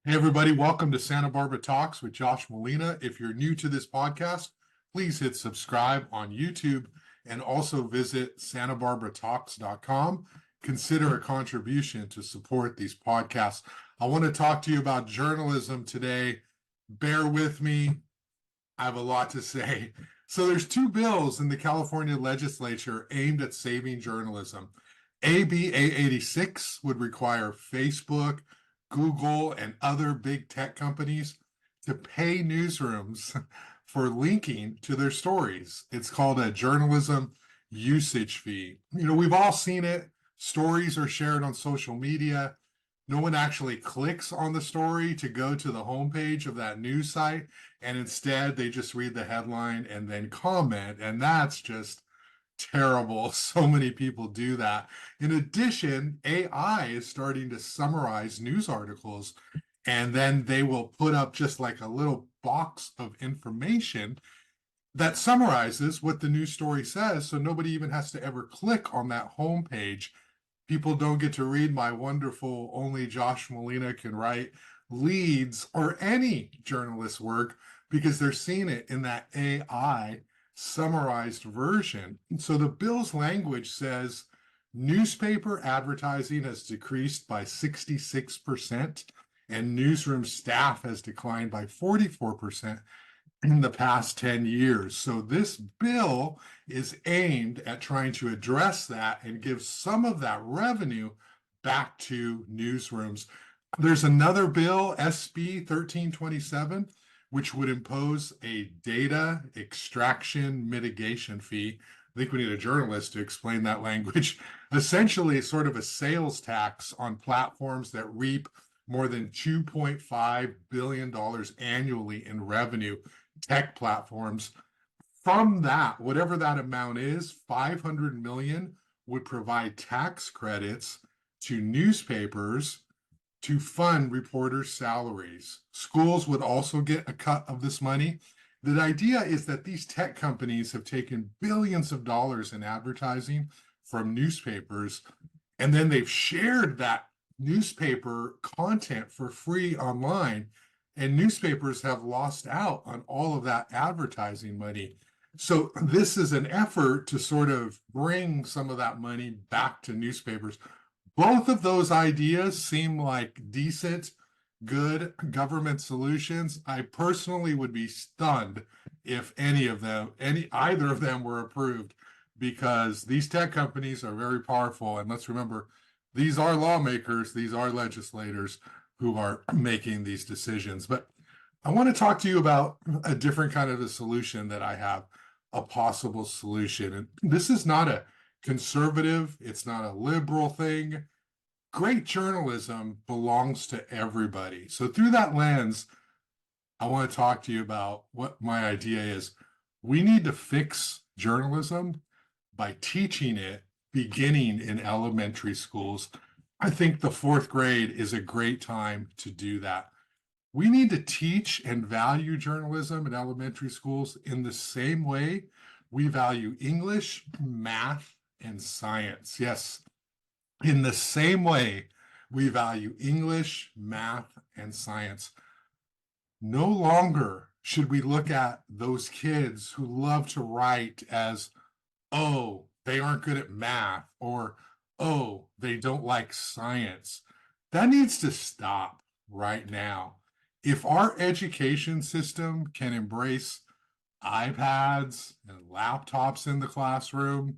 Hey, everybody, welcome to Santa Barbara Talks with Josh Molina. If you're new to this podcast, please hit subscribe on YouTube and also visit santabarbaratalks.com. Consider a contribution to support these podcasts. I want to talk to you about journalism today. Bear with me. I have a lot to say. So there's two bills in the California legislature aimed at saving journalism. AB 886 would require Facebook, Google, and other big tech companies to pay newsrooms for linking to their stories. It's called a journalism usage fee. We've all seen it. Stories are shared on social media. No one actually clicks on the story to go to the homepage of that news site, and instead they just read the headline and then comment, and that's just terrible. So many people do that. In addition, AI is starting to summarize news articles, and then they will put up just like a little box of information that summarizes what the news story says, so nobody even has to ever click on that homepage. People don't get to read my wonderful only Josh Molina can write leads or any journalist work because they're seeing it in that AI summarized version. So the bill's language says newspaper advertising has decreased by 66% and newsroom staff has declined by 44% in the past 10 years. So this bill is aimed at trying to address that and give some of that revenue back to newsrooms. There's another bill, SB 1327, which would impose a data extraction mitigation fee. I think we need a journalist to explain that language. Essentially, it's sort of a sales tax on platforms that reap more than $2.5 billion annually in revenue, tech platforms. From that, whatever that amount is, 500 million would provide tax credits to newspapers to fund reporters' salaries. Schools would also get a cut of this money. The idea is that these tech companies have taken billions of dollars in advertising from newspapers, and then they've shared that newspaper content for free online, and newspapers have lost out on all of that advertising money. So this is an effort to sort of bring some of that money back to newspapers. Both of those ideas seem like decent, good government solutions. I personally would be stunned if either of them were approved, because these tech companies are very powerful. And let's remember, these are lawmakers, these are legislators who are making these decisions. But I want to talk to you about a different kind of a solution that I have, a possible solution. And this is not a conservative, it's not a liberal thing. Great journalism belongs to everybody. So through that lens, I want to talk to you about what my idea is. We need to fix journalism by teaching it beginning in elementary schools. I think the fourth grade is a great time to do that. We need to teach and value journalism in elementary schools in the same way we value English, math, and science. Yes, in the same way we value English, math, and science. No longer should we look at those kids who love to write as, oh, they aren't good at math, or, oh, they don't like science. That needs to stop right now. If our education system can embrace iPads and laptops in the classroom,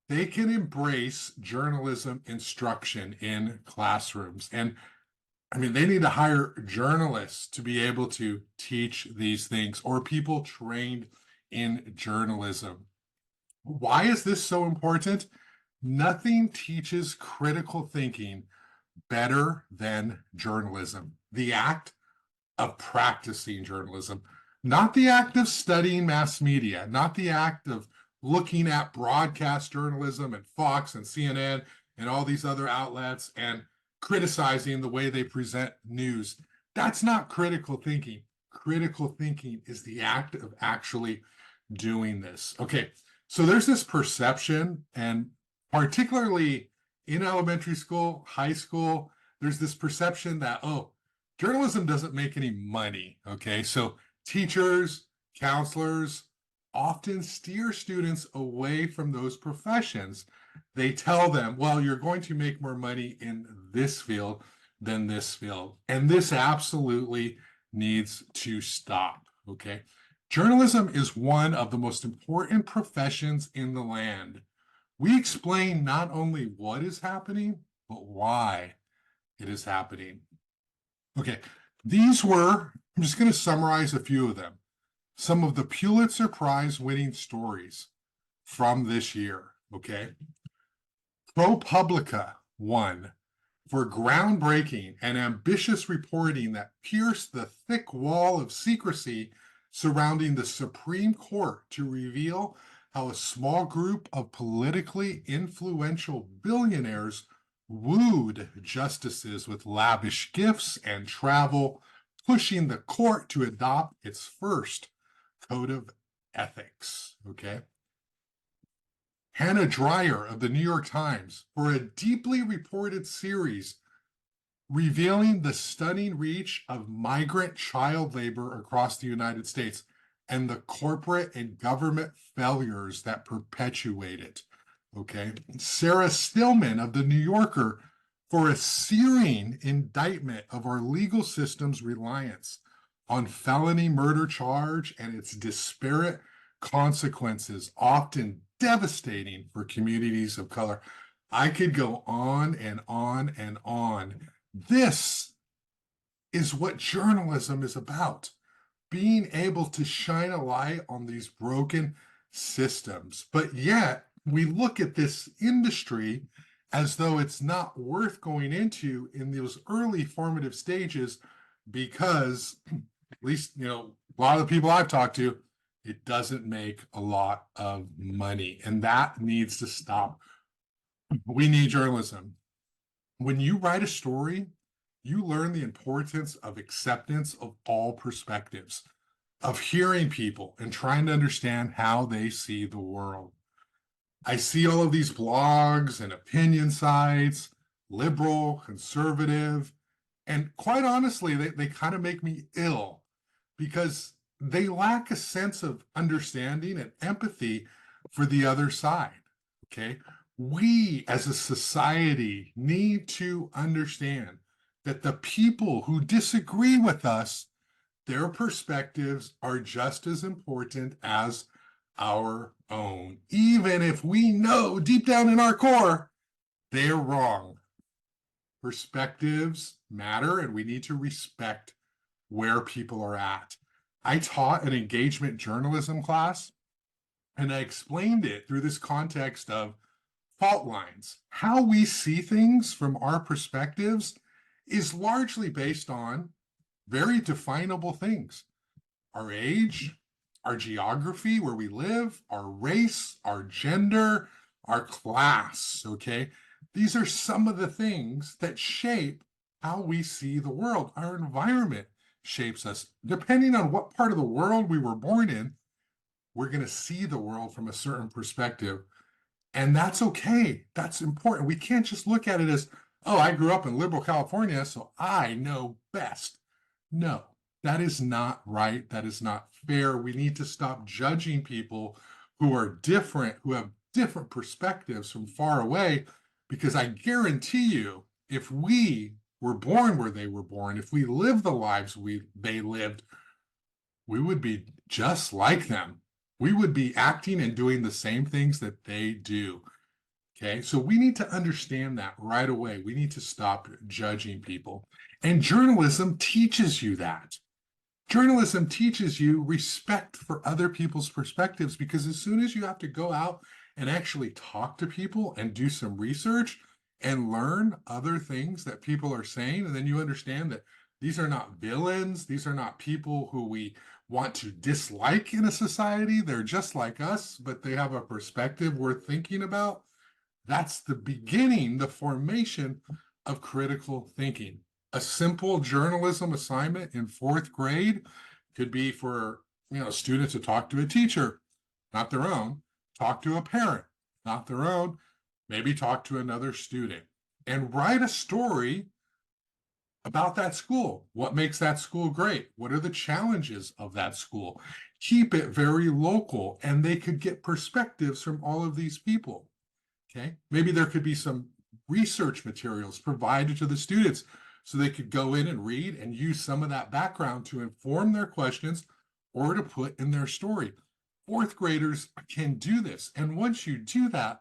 they can embrace journalism instruction in classrooms. And I mean, they need to hire journalists to be able to teach these things, or people trained in journalism. Why is this so important? Nothing teaches critical thinking better than journalism, the act of practicing journalism, not the act of studying mass media, not the act of looking at broadcast journalism and Fox and CNN and all these other outlets and criticizing the way they present news. That's not critical thinking. Critical thinking is the act of actually doing this. Okay, so there's this perception, and particularly in elementary school, high school, there's this perception that, oh, journalism doesn't make any money, okay? So teachers, counselors often steer students away from those professions. They tell them, well, you're going to make more money in this field than this field. And this absolutely needs to stop, okay? Journalism is one of the most important professions in the land. We explain not only what is happening, but why it is happening. Okay, I'm just going to summarize a few of them. Some of the Pulitzer Prize winning stories from this year, okay? ProPublica won for groundbreaking and ambitious reporting that pierced the thick wall of secrecy surrounding the Supreme Court to reveal how a small group of politically influential billionaires wooed justices with lavish gifts and travel, pushing the court to adopt its first code of ethics. Okay. Hannah Dreier of the New York Times for a deeply reported series revealing the stunning reach of migrant child labor across the United States and the corporate and government failures that perpetuate it. Okay. Sarah Stillman of the New Yorker for a searing indictment of our legal system's reliance on felony murder charge and its disparate consequences, often devastating for communities of color. I could go on and on and on. This is what journalism is about, being able to shine a light on these broken systems. But yet, we look at this industry as though it's not worth going into in those early formative stages because, at least, a lot of the people I've talked to, it doesn't make a lot of money. And that needs to stop. We need journalism. When you write a story, you learn the importance of acceptance of all perspectives, of hearing people and trying to understand how they see the world. I see all of these blogs and opinion sites, liberal, conservative, and quite honestly, they kind of make me ill because they lack a sense of understanding and empathy for the other side. Okay. We as a society need to understand that the people who disagree with us, their perspectives are just as important as our own, even if we know deep down in our core they're wrong. Perspectives matter, and we need to respect where people are at. I taught an engagement journalism class, and I explained it through this context of fault lines. How we see things from our perspectives is largely based on very definable things: our age, our geography, where we live, our race, our gender, our class, okay? These are some of the things that shape how we see the world. Our environment shapes us. Depending on what part of the world we were born in, we're going to see the world from a certain perspective. And that's okay. That's important. We can't just look at it as, oh, I grew up in liberal California, so I know best. No, that is not right. That is not fair. We need to stop judging people who are different, who have different perspectives from far away, because I guarantee you, if we were born where they were born, if we lived the lives they lived, we would be just like them. We would be acting and doing the same things that they do. Okay, so we need to understand that right away. We need to stop judging people. And journalism teaches you that. Journalism teaches you respect for other people's perspectives, because as soon as you have to go out and actually talk to people and do some research and learn other things that people are saying, and then you understand that these are not villains, these are not people who we want to dislike in a society. They're just like us, but they have a perspective worth thinking about. That's the beginning, the formation of critical thinking. A simple journalism assignment in fourth grade could be for students to talk to a teacher, not their own, talk to a parent, not their own, maybe talk to another student, and write a story about that school. What makes that school great? What are the challenges of that school? Keep it very local, and they could get perspectives from all of these people. Okay. Maybe there could be some research materials provided to the students so they could go in and read and use some of that background to inform their questions or to put in their story. Fourth graders can do this. And once you do that,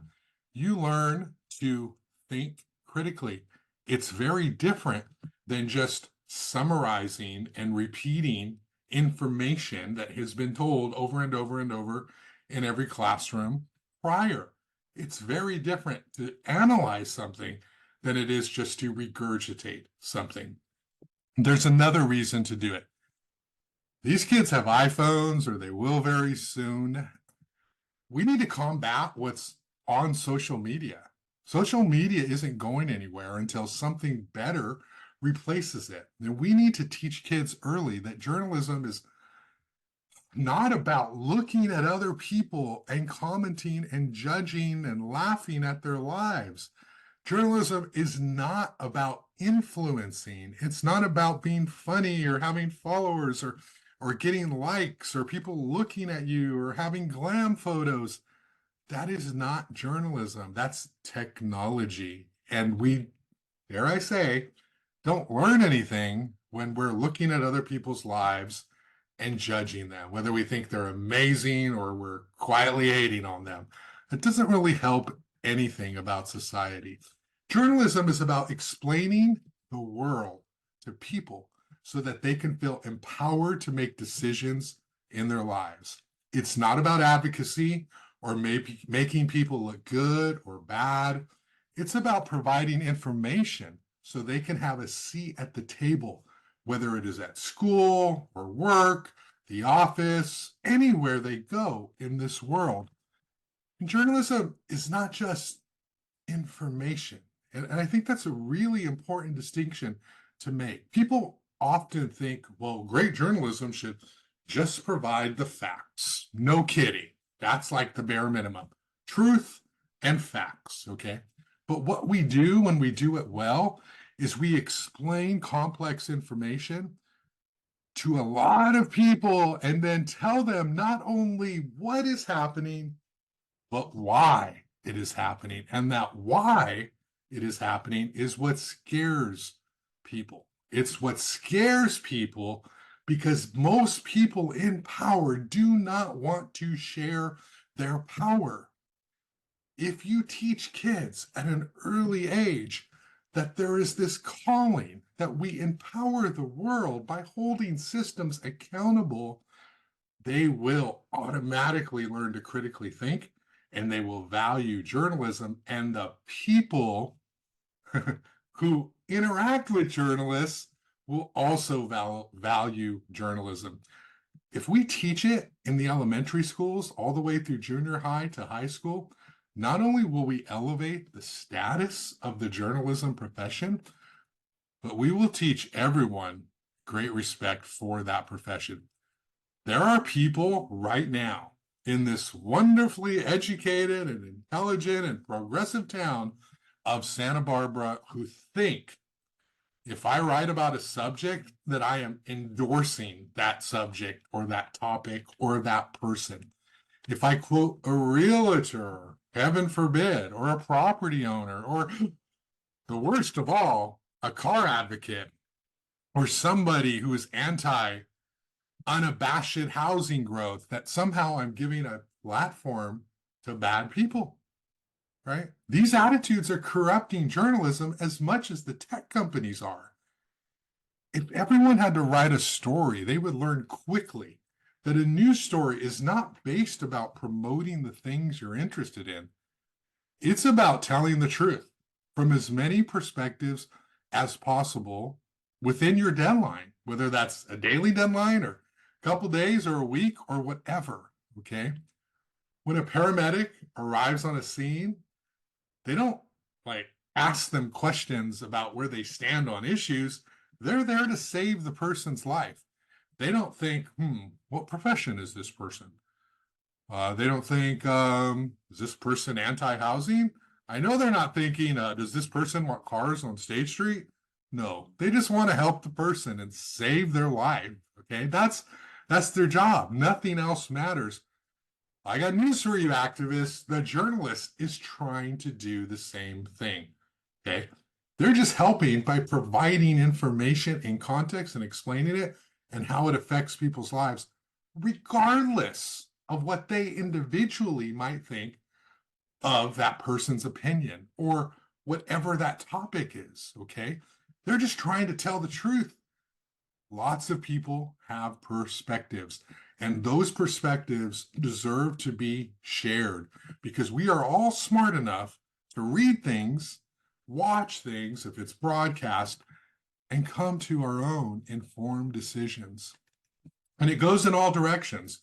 you learn to think critically. It's very different than just summarizing and repeating information that has been told over and over and over in every classroom prior. It's very different to analyze something than it is just to regurgitate something. There's another reason to do it. These kids have iPhones, or they will very soon. We need to combat what's on social media. Social media isn't going anywhere until something better replaces it. And we need to teach kids early that journalism is not about looking at other people and commenting and judging and laughing at their lives. Journalism is not about influencing. It's not about being funny or having followers or getting likes or people looking at you or having glam photos. That is not journalism. That's technology. And we, dare I say, don't learn anything when we're looking at other people's lives and judging them, whether we think they're amazing or we're quietly hating on them. It doesn't really help anything about society. Journalism is about explaining the world to people so that they can feel empowered to make decisions in their lives. It's not about advocacy or maybe making people look good or bad. It's about providing information so they can have a seat at the table, whether it is at school or work, the office, anywhere they go in this world. And journalism is not just information. And I think that's a really important distinction to make. People often think, well, great journalism should just provide the facts. No kidding. That's like the bare minimum. Truth and facts, okay? But what we do when we do it well is we explain complex information to a lot of people and then tell them not only what is happening, but why it is happening. And that why it is happening is what scares people. It's what scares people because most people in power do not want to share their power. If you teach kids at an early age that there is this calling, that we empower the world by holding systems accountable, they will automatically learn to critically think and they will value journalism, and the people who interact with journalists will also value journalism. If we teach it in the elementary schools all the way through junior high to high school, not only will we elevate the status of the journalism profession, but we will teach everyone great respect for that profession. There are people right now in this wonderfully educated and intelligent and progressive town of Santa Barbara who think if I write about a subject that I am endorsing that subject or that topic or that person. If I quote a realtor, heaven forbid, or a property owner, or the worst of all, a car advocate, or somebody who is anti unabashed housing growth, that somehow I'm giving a platform to bad people, right? These attitudes are corrupting journalism as much as the tech companies are. If everyone had to write a story, they would learn quickly that a news story is not based about promoting the things you're interested in. It's about telling the truth from as many perspectives as possible within your deadline, whether that's a daily deadline or a couple days or a week or whatever, okay? When a paramedic arrives on a scene, they don't like ask them questions about where they stand on issues. They're there to save the person's life. They don't think, what profession is this person? They don't think, is this person anti-housing? I know they're not thinking, does this person want cars on State Street? No, they just want to help the person and save their life. Okay, that's their job. Nothing else matters. I got news for you, activists. The journalist is trying to do the same thing. Okay. They're just helping by providing information in context and explaining it and how it affects people's lives, regardless of what they individually might think of that person's opinion or whatever that topic is. Okay. They're just trying to tell the truth. Lots of people have perspectives, and those perspectives deserve to be shared because we are all smart enough to read things, watch things if it's broadcast, and come to our own informed decisions. And it goes in all directions.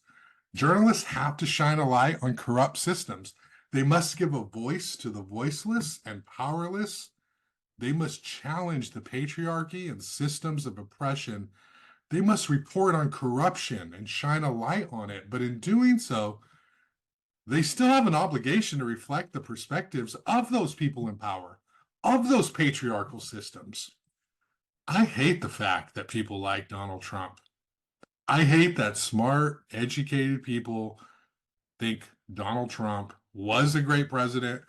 Journalists have to shine a light on corrupt systems. They must give a voice to the voiceless and powerless. They must challenge the patriarchy and systems of oppression. They must report on corruption and shine a light on it. But in doing so, they still have an obligation to reflect the perspectives of those people in power, of those patriarchal systems. I hate the fact that people like Donald Trump. I hate that smart, educated people think Donald Trump was a great president,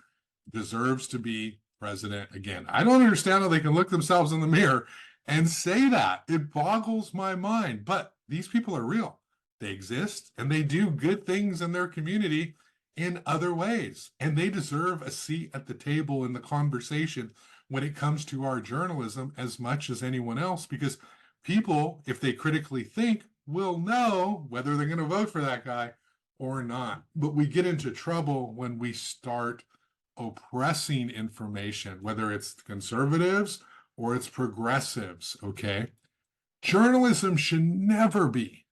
deserves to be president again. I don't understand how they can look themselves in the mirror and say that. It boggles my mind. But these people are real. They exist and they do good things in their community in other ways. And they deserve a seat at the table in the conversation when it comes to our journalism as much as anyone else, because people, if they critically think, will know whether they're going to vote for that guy or not. But we get into trouble when we start oppressing information, whether it's conservatives or it's progressives, okay? Journalism should never be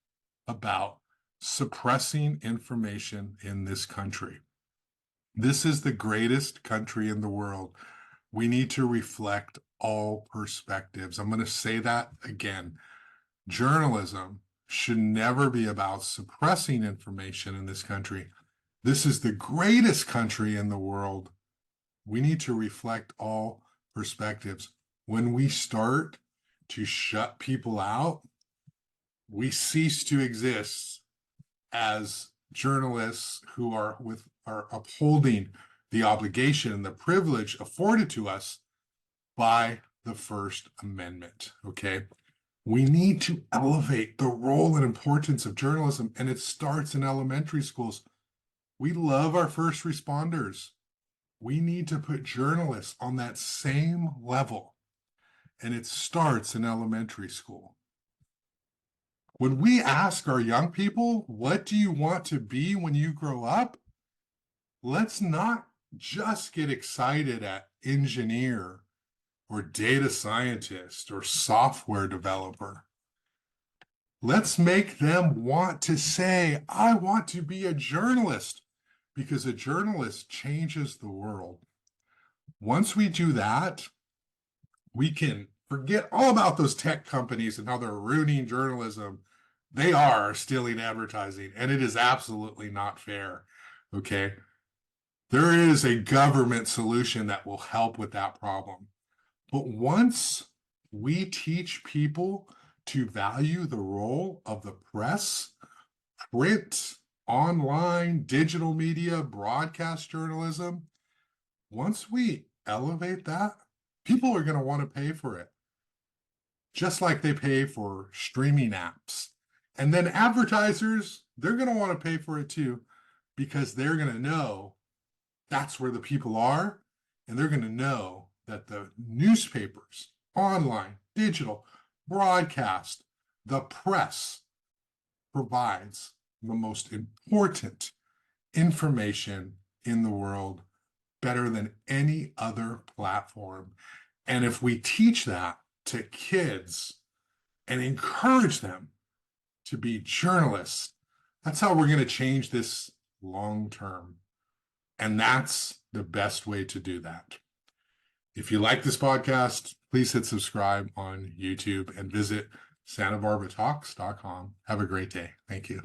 about suppressing information in this country. This is the greatest country in the world. We need to reflect all perspectives. I'm going to say that again. Journalism should never be about suppressing information in this country. This is the greatest country in the world. We need to reflect all perspectives. When we start to shut people out, we cease to exist as journalists who are upholding the obligation and the privilege afforded to us by the First Amendment. Okay. We need to elevate the role and importance of journalism, and it starts in elementary schools. We love our first responders. We need to put journalists on that same level, and it starts in elementary school. When we ask our young people, what do you want to be when you grow up? Let's not just get excited at engineer or data scientist or software developer. Let's make them want to say, I want to be a journalist, because a journalist changes the world. Once we do that, we can forget all about those tech companies and how they're ruining journalism. They are stealing advertising, and it is absolutely not fair. Okay. There is a government solution that will help with that problem. But once we teach people to value the role of the press, print, online, digital media, broadcast journalism, once we elevate that, people are going to want to pay for it, just like they pay for streaming apps. And then advertisers, they're going to want to pay for it too, because they're going to know that's where the people are, and they're going to know that the newspapers, online, digital, broadcast, the press provides the most important information in the world, better than any other platform. And if we teach that to kids and encourage them to be journalists, that's how we're going to change this long term. And that's the best way to do that. If you like this podcast, please hit subscribe on YouTube and visit SantaBarbaraTalks.com. Have a great day. Thank you.